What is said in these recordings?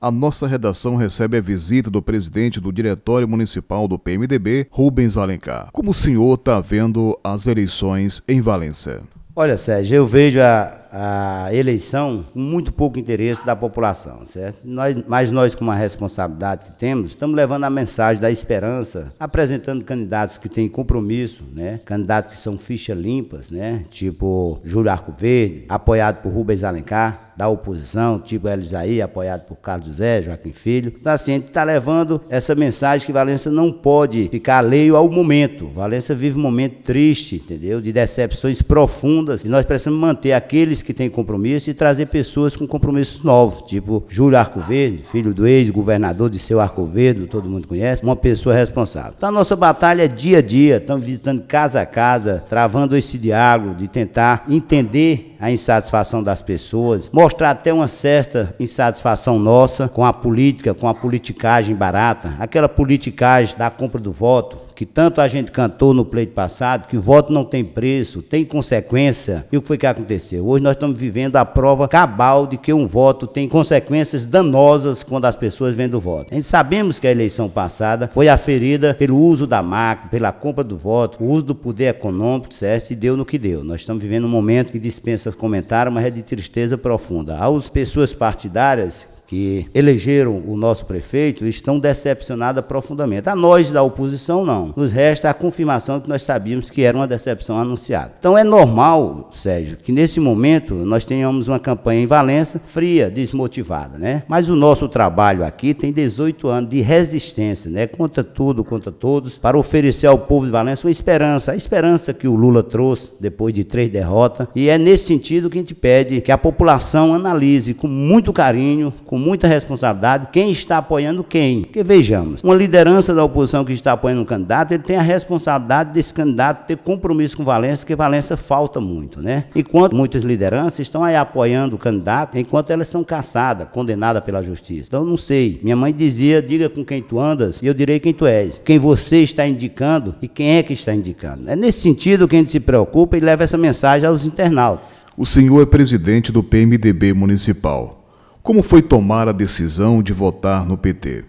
a nossa redação recebe a visita do presidente do Diretório Municipal do PMDB, Rubens Alencar. Como o senhor está vendo as eleições em Valença? Olha, Sérgio, eu vejo a eleição com muito pouco interesse da população, certo? Mas nós, com uma responsabilidade que temos, estamos levando a mensagem da esperança, apresentando candidatos que têm compromisso, né? Candidatos que são fichas limpas, né? Tipo Júlio Arcoverde, apoiado por Rubens Alencar, da oposição, tipo Elisaí, apoiado por Carlos José, Joaquim Filho. Então, assim, a gente está levando essa mensagem que Valença não pode ficar alheio ao momento. Valença vive um momento triste, entendeu? De decepções profundas, e nós precisamos manter aqueles que têm compromisso e trazer pessoas com compromissos novos, tipo Júlio Arcoverde, filho do ex-governador de Seu Arcoverde, todo mundo conhece, uma pessoa responsável. Então, a nossa batalha é dia a dia, estamos visitando casa a casa, travando esse diálogo de tentar entender a insatisfação das pessoas, mostrar até uma certa insatisfação nossa com a política, com a politicagem barata, aquela politicagem da compra do voto, que tanto a gente cantou no pleito passado, que o voto não tem preço, tem consequência. E o que foi que aconteceu? Hoje nós estamos vivendo a prova cabal de que um voto tem consequências danosas quando as pessoas vendem o voto. A gente sabemos que a eleição passada foi aferida pelo uso da máquina, pela compra do voto, o uso do poder econômico, certo? E deu no que deu. Nós estamos vivendo um momento que dispensa comentário, mas é de tristeza profunda. As pessoas partidárias que elegeram o nosso prefeito estão decepcionadas profundamente. A nós da oposição, não. Nos resta a confirmação que nós sabíamos que era uma decepção anunciada. Então é normal, Sérgio, que nesse momento nós tenhamos uma campanha em Valença fria, desmotivada, né? Mas o nosso trabalho aqui tem 18 anos de resistência, né? Contra tudo, contra todos, para oferecer ao povo de Valença uma esperança, a esperança que o Lula trouxe depois de 3 derrotas. E é nesse sentido que a gente pede que a população analise com muito carinho, com muita responsabilidade, quem está apoiando quem. Porque vejamos, uma liderança da oposição que está apoiando um candidato, ele tem a responsabilidade desse candidato ter compromisso com Valença, que Valença falta muito, né? Enquanto muitas lideranças estão aí apoiando o candidato, enquanto elas são caçadas, condenadas pela justiça. Então, não sei. Minha mãe dizia, diga com quem tu andas, e eu direi quem tu és. Quem você está indicando e quem é que está indicando. É nesse sentido que a gente se preocupa e leva essa mensagem aos internautas. O senhor é presidente do PMDB municipal. Como foi tomar a decisão de votar no PT?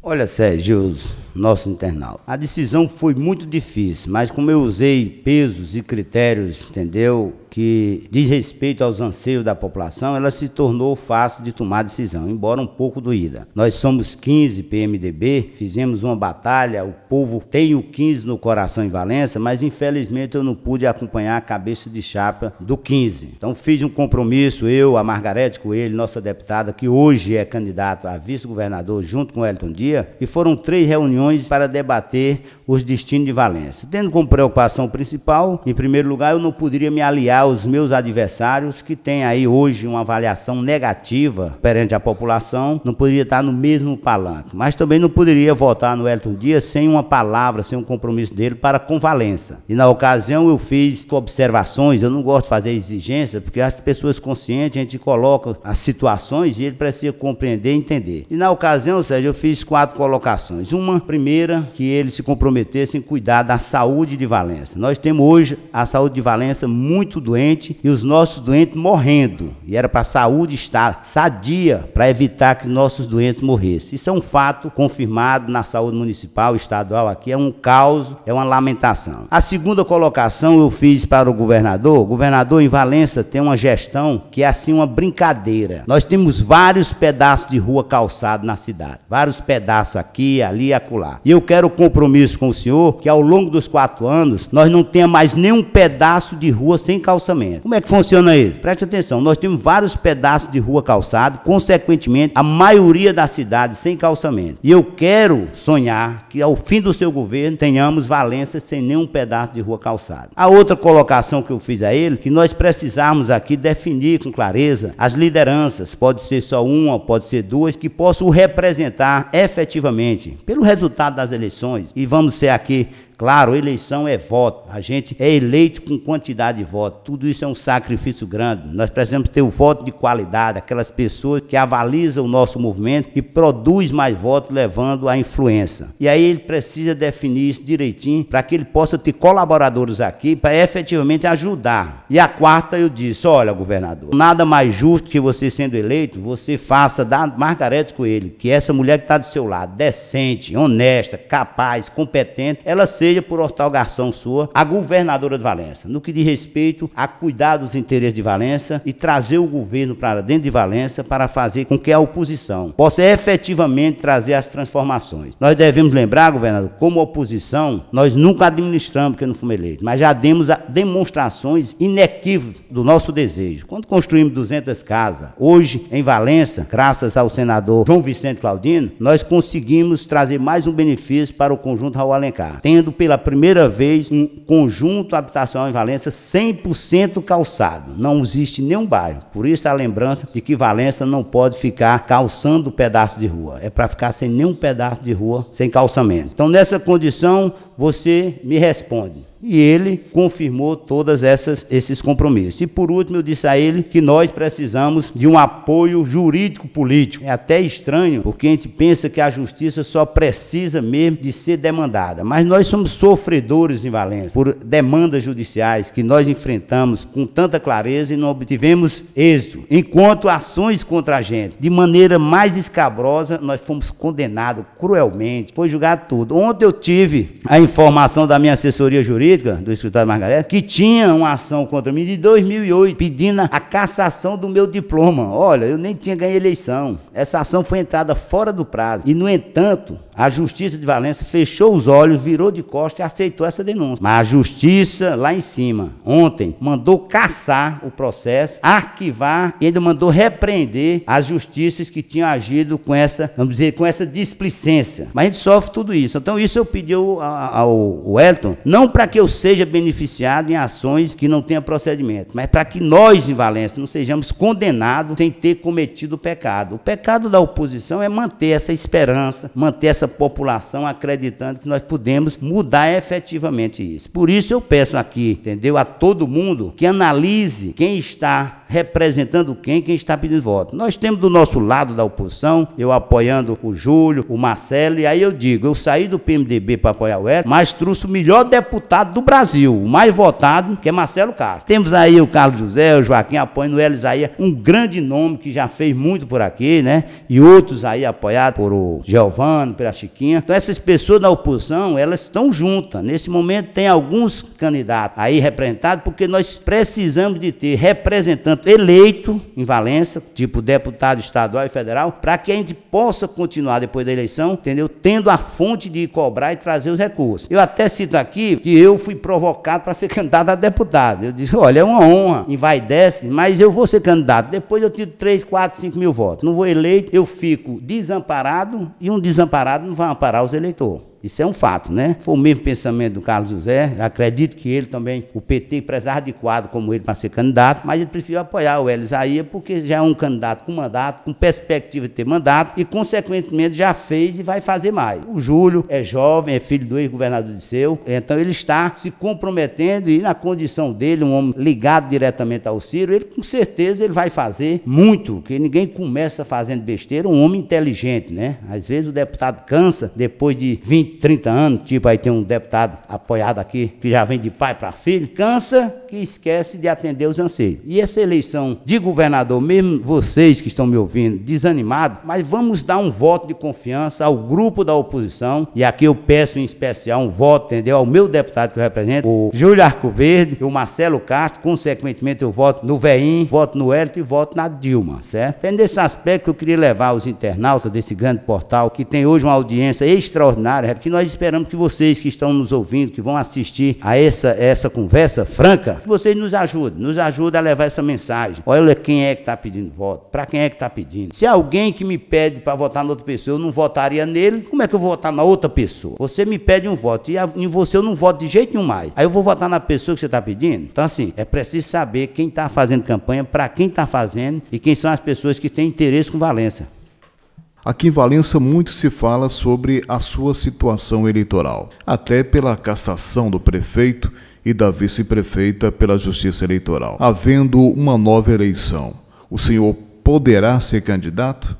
Olha, Sérgio, nosso internauta, a decisão foi muito difícil, mas como eu usei pesos e critérios, entendeu, que diz respeito aos anseios da população, ela se tornou fácil de tomar a decisão, embora um pouco doída. Nós somos 15 PMDB, fizemos uma batalha, o povo tem o 15 no coração em Valença, mas infelizmente eu não pude acompanhar a cabeça de chapa do 15. Então fiz um compromisso, eu, a Margarete Coelho, nossa deputada, que hoje é candidata a vice-governador junto com o Elton Dias, e foram 3 reuniões para debater os destinos de Valença. Tendo como preocupação principal, em primeiro lugar, eu não poderia me aliar aos meus adversários que têm aí hoje uma avaliação negativa perante a população, não poderia estar no mesmo palanque, mas também não poderia votar no Elton Dias sem uma palavra, sem um compromisso dele para com Valença. E na ocasião eu fiz observações, eu não gosto de fazer exigência, porque as pessoas conscientes, a gente coloca as situações e ele precisa compreender e entender. E na ocasião, Sérgio, eu fiz 4 colocações. Uma primeira, que ele se comprometesse em cuidar da saúde de Valença. Nós temos hoje a saúde de Valença muito doente e os nossos doentes morrendo. E era para a saúde estar sadia para evitar que nossos doentes morressem. Isso é um fato confirmado na saúde municipal, estadual aqui, é um caos, é uma lamentação. A segunda colocação eu fiz para o governador. O governador em Valença tem uma gestão que é assim uma brincadeira. Nós temos vários pedaços de rua calçado na cidade. Vários pedaços aqui, ali e acolá. E eu quero compromisso com o senhor que ao longo dos 4 anos nós não tenha mais nenhum pedaço de rua sem calçamento. Como é que funciona isso? Preste atenção, nós temos vários pedaços de rua calçado, consequentemente a maioria da cidade sem calçamento. E eu quero sonhar que ao fim do seu governo tenhamos Valença sem nenhum pedaço de rua calçado. A outra colocação que eu fiz a ele, que nós precisamos aqui definir com clareza as lideranças, pode ser só uma, pode ser 2, que possam representar efetivamente pelo resultado das eleições, e vamos ser aqui Claro, eleição é voto, a gente é eleito com quantidade de votos, tudo isso é um sacrifício grande. Nós precisamos ter o voto de qualidade, aquelas pessoas que avalizam o nosso movimento e produz mais votos, levando à influência. E aí ele precisa definir isso direitinho para que ele possa ter colaboradores aqui para efetivamente ajudar. E a quarta eu disse, olha, governador, nada mais justo que você sendo eleito, você faça da Margarete Coelho, que essa mulher que está do seu lado, decente, honesta, capaz, competente, ela seja por ortogação sua a governadora de Valença, no que diz respeito a cuidar dos interesses de Valença e trazer o governo para dentro de Valença para fazer com que a oposição possa efetivamente trazer as transformações. Nós devemos lembrar, governador, como oposição, nós nunca administramos porque não fomos eleitos, mas já demos demonstrações inequívocas do nosso desejo. Quando construímos 200 casas, hoje em Valença, graças ao senador João Vicente Claudino, nós conseguimos trazer mais um benefício para o conjunto Raul Alencar, tendo pela primeira vez um conjunto habitacional em Valença 100% calçado. Não existe nenhum bairro. Por isso a lembrança de que Valença não pode ficar calçando pedaço de rua. É para ficar sem nenhum pedaço de rua, sem calçamento. Então, nessa condição, você me responde. E ele confirmou todos esses compromissos. E por último, eu disse a ele que nós precisamos de um apoio jurídico-político. É até estranho, porque a gente pensa que a justiça só precisa mesmo de ser demandada. Mas nós somos sofredores em Valença por demandas judiciais que nós enfrentamos com tanta clareza e não obtivemos êxito. Enquanto ações contra a gente, de maneira mais escabrosa, nós fomos condenados cruelmente. Foi julgado tudo. Ontem eu tive a informação da minha assessoria jurídica, do escritório Margarete, que tinha uma ação contra mim de 2008, pedindo a cassação do meu diploma. Olha, eu nem tinha ganho eleição. Essa ação foi entrada fora do prazo. E, no entanto, a Justiça de Valença fechou os olhos, virou de costas e aceitou essa denúncia. Mas a Justiça, lá em cima, ontem, mandou cassar o processo, arquivar e ainda mandou repreender as justiças que tinham agido com essa, vamos dizer, com essa displicência. Mas a gente sofre tudo isso. Então, isso eu pedi ao Wellington, não para que eu seja beneficiado em ações que não tenham procedimento, mas para que nós, em Valença, não sejamos condenados sem ter cometido o pecado. O pecado da oposição é manter essa esperança, manter essa população acreditando que nós podemos mudar efetivamente isso. Por isso eu peço aqui, entendeu, a todo mundo que analise quem está representando quem está pedindo voto. Nós temos do nosso lado da oposição, eu apoiando o Júlio, o Marcelo, e aí eu digo, eu saí do PMDB para apoiar o Hélio, mas trouxe o melhor deputado do Brasil, o mais votado, que é Marcelo Castro. Temos aí o Carlos José, o Joaquim apoiando o Hélio Isaías, um grande nome que já fez muito por aqui, né? E outros aí apoiados por o Giovano, pela Chiquinha. Então essas pessoas da oposição, elas estão juntas. Nesse momento tem alguns candidatos aí representados, porque nós precisamos de ter representantes eleito em Valença, tipo deputado estadual e federal, para que a gente possa continuar depois da eleição, entendeu? Tendo a fonte de cobrar e trazer os recursos. Eu até cito aqui que eu fui provocado para ser candidato a deputado. Eu disse, olha, é uma honra, e vai e desce, mas eu vou ser candidato. Depois eu tiro 3, 4, 5 mil votos. Não vou eleito, eu fico desamparado, e um desamparado não vai amparar os eleitores. Isso é um fato, né? Foi o mesmo pensamento do Carlos José. Acredito que ele também, o PT, precisava de quadro como ele para ser candidato, mas ele preferiu apoiar o Hélio Isaías, porque já é um candidato com mandato, com perspectiva de ter mandato, e, consequentemente, já fez e vai fazer mais. O Júlio é jovem, é filho do ex-governador de Seu, então ele está se comprometendo, e na condição dele, um homem ligado diretamente ao Ciro, ele, com certeza, ele vai fazer muito, porque ninguém começa fazendo besteira, um homem inteligente, né? Às vezes o deputado cansa, depois de 20, 30 anos, tipo aí tem um deputado apoiado aqui, que já vem de pai para filho, cansa que esquece de atender os anseios. E essa eleição de governador, mesmo vocês que estão me ouvindo, desanimados, mas vamos dar um voto de confiança ao grupo da oposição, e aqui eu peço em especial um voto, entendeu, ao meu deputado que eu represento, o Júlio Arcoverde, o Marcelo Castro, consequentemente eu voto no Veinho, voto no Hélio e voto na Dilma, certo? É nesse aspecto que eu queria levar os internautas desse grande portal, que tem hoje uma audiência extraordinária, que nós esperamos que vocês que estão nos ouvindo, que vão assistir a essa conversa franca, que vocês nos ajudem a levar essa mensagem. Olha quem é que está pedindo voto, para quem é que está pedindo. Se alguém que me pede para votar na outra pessoa, eu não votaria nele, como é que eu vou votar na outra pessoa? Você me pede um voto e em você eu não voto de jeito nenhum mais. Aí eu vou votar na pessoa que você está pedindo? Então assim, é preciso saber quem está fazendo campanha, para quem está fazendo e quem são as pessoas que têm interesse com Valença. Aqui em Valença muito se fala sobre a sua situação eleitoral, até pela cassação do prefeito e da vice-prefeita pela Justiça Eleitoral. Havendo uma nova eleição, o senhor poderá ser candidato?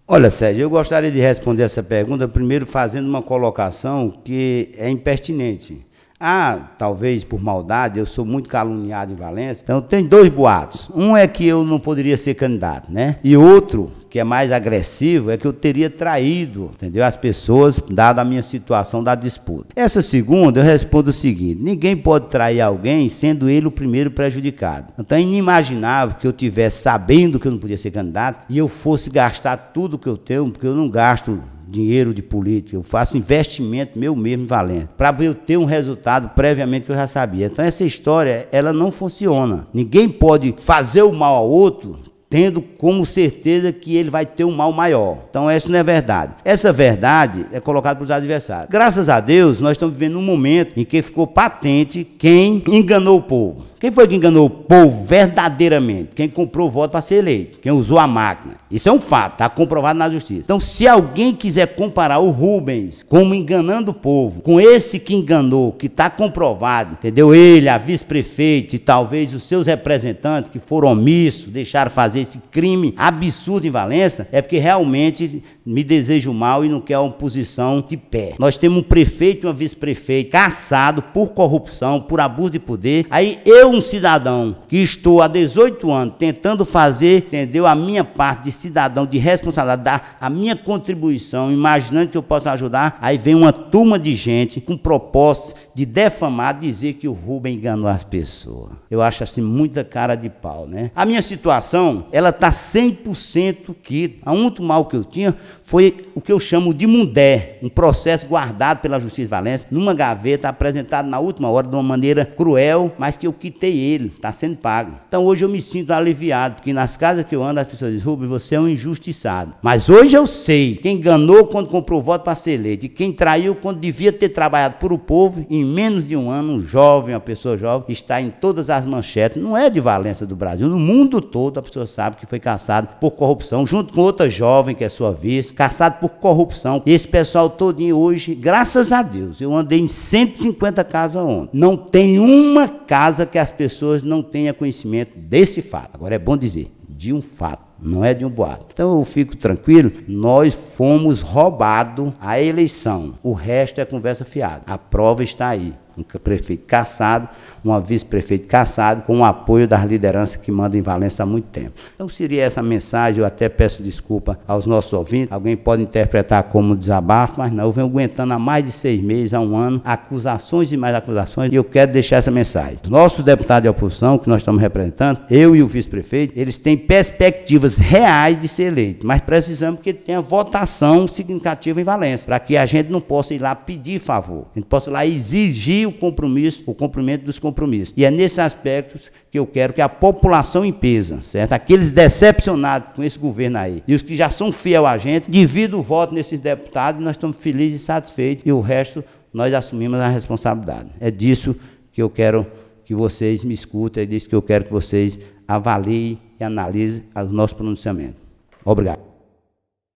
Olha, Sérgio, eu gostaria de responder essa pergunta primeiro fazendo uma colocação que é impertinente. Talvez por maldade, eu sou muito caluniado em Valença, então tem dois boatos. Um é que eu não poderia ser candidato, né? E outro, que é mais agressivo, é que eu teria traído, entendeu? As pessoas, dada a minha situação da disputa. Essa segunda, eu respondo o seguinte: ninguém pode trair alguém sendo ele o primeiro prejudicado. Então é inimaginável que eu tivesse sabendo que eu não podia ser candidato e eu fosse gastar tudo que eu tenho, porque eu não gasto dinheiro de política, eu faço investimento meu mesmo em Valença, para eu ter um resultado previamente que eu já sabia. Então essa história, ela não funciona. Ninguém pode fazer o mal ao outro tendo como certeza que ele vai ter um mal maior. Então essa não é verdade. Essa verdade é colocada para os adversários. Graças a Deus, nós estamos vivendo um momento em que ficou patente quem enganou o povo. Quem foi que enganou o povo verdadeiramente? Quem comprou o voto para ser eleito, quem usou a máquina. Isso é um fato, está comprovado na justiça. Então, se alguém quiser comparar o Rubens como enganando o povo, com esse que enganou, que está comprovado, entendeu? Ele, a vice-prefeita e talvez os seus representantes que foram omissos, deixaram fazer esse crime absurdo em Valença, é porque realmente me desejam mal e não quer uma posição de pé. Nós temos um prefeito e uma vice-prefeita caçado por corrupção, por abuso de poder. Aí um cidadão que estou há 18 anos tentando fazer, entendeu, a minha parte de cidadão, de responsabilidade, dar a minha contribuição, imaginando que eu possa ajudar, aí vem uma turma de gente com propósito de defamar, dizer que o Rubens enganou as pessoas. Eu acho assim muita cara de pau, né? A minha situação, ela está 100% quita. O único mal que eu tinha foi o que eu chamo de mundé, um processo guardado pela Justiça de Valença, numa gaveta, apresentado na última hora, de uma maneira cruel, mas que eu quitei ele, está sendo pago. Então hoje eu me sinto aliviado, porque nas casas que eu ando, as pessoas dizem: Rubens, você é um injustiçado. Mas hoje eu sei quem enganou quando comprou voto para ser eleito, e quem traiu quando devia ter trabalhado por o povo. Em menos de um ano, um jovem, uma pessoa jovem, está em todas as manchetes, não é de Valença do Brasil, no mundo todo a pessoa sabe que foi caçado por corrupção, junto com outra jovem, que é sua vice, caçado por corrupção. Esse pessoal todinho hoje, graças a Deus, eu andei em 150 casas ontem. Não tem uma casa que as pessoas não tenham conhecimento desse fato. Agora é bom dizer, de um fato, não é de um boato. Então eu fico tranquilo, nós fomos roubados a eleição. O resto é conversa fiada. A prova está aí. Um prefeito caçado, uma vice-prefeito caçado, com o apoio das lideranças que mandam em Valença há muito tempo. Então seria essa mensagem, eu até peço desculpa aos nossos ouvintes, alguém pode interpretar como desabafo, mas não, eu venho aguentando há mais de 6 meses, há um ano, acusações e mais acusações, e eu quero deixar essa mensagem. Os nossos deputados de oposição, que nós estamos representando, eu e o vice-prefeito, eles têm perspectivas reais de ser eleitos, mas precisamos que ele tenha votação significativa em Valença, para que a gente não possa ir lá pedir favor, a gente possa ir lá exigir o compromisso, o cumprimento dos compromissos. E é nesses aspectos que eu quero que a população em peso, certo? Aqueles decepcionados com esse governo aí, e os que já são fiel a gente, dividam o voto nesses deputados, nós estamos felizes e satisfeitos, e o resto nós assumimos a responsabilidade. É disso que eu quero que vocês me escutem, é disso que eu quero que vocês avaliem e analisem o nosso pronunciamento. Obrigado.